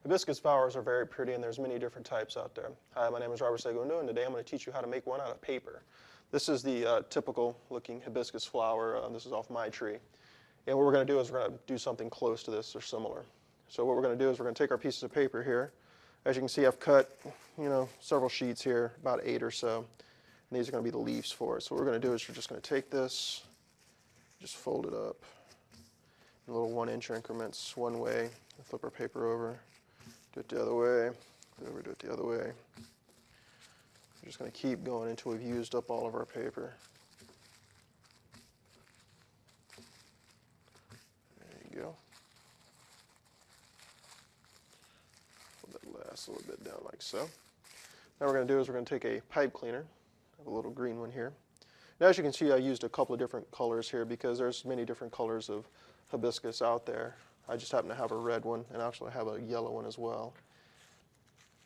Hibiscus flowers are very pretty, and there's many different types out there. Hi, my name is Robert Segundo, and today I'm going to teach you how to make one out of paper. This is the typical looking hibiscus flower. This is off my tree. And what we're going to do is we're going to do something close to this or similar. So what we're going to do is we're going to take our pieces of paper here. As you can see, I've cut, several sheets here, about 8 or so. And these are going to be the leaves for it. So what we're going to do is we're just going to take this, just fold it up in little 1-inch increments one way, flip our paper over, do it the other way, do it the other way. We're just going to keep going until we've used up all of our paper. There you go. Hold that last little bit down like so. Now what we're going to do is we're going to take a pipe cleaner. I have a little green one here. Now as you can see, I used a couple of different colors here because there's many different colors of hibiscus out there. I just happen to have a red one, and actually I have a yellow one as well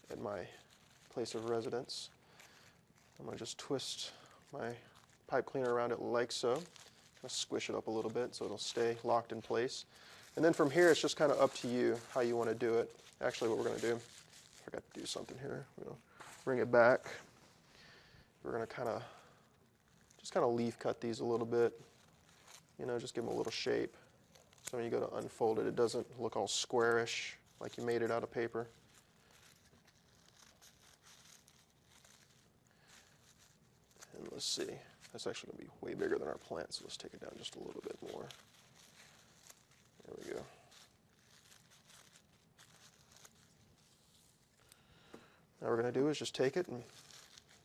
at my place of residence. I'm going to just twist my pipe cleaner around it like so. Squish it up a little bit so it'll stay locked in place. And then from here, it's just kind of up to you how you want to do it. Actually, what we're going to do, I forgot to do something here. We're going to bring it back. We're going to just kind of leaf cut these a little bit. Just give them a little shape. So when you go to unfold it, it doesn't look all squarish like you made it out of paper. And let's see, that's actually going to be way bigger than our plant, so let's take it down just a little bit more. There we go. Now what we're going to do is just take it and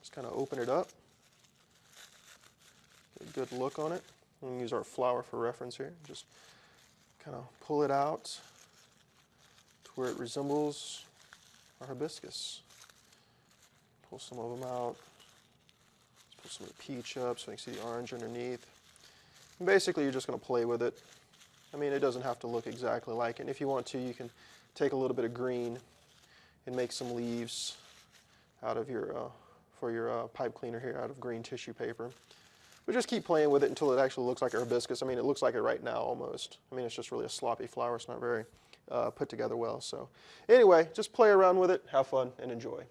just kind of open it up. Get a good look on it. We're going to use our flower for reference here. Just kind of pull it out to where it resembles our hibiscus. Pull some of them out. Let's pull some of the peach up so you can see the orange underneath. And basically, you're just going to play with it. It doesn't have to look exactly like it. And if you want to, you can take a little bit of green and make some leaves out of for your pipe cleaner here out of green tissue paper. But just keep playing with it until it actually looks like a hibiscus. It looks like it right now almost. It's just really a sloppy flower. It's not very put together well. So anyway, just play around with it, have fun, and enjoy.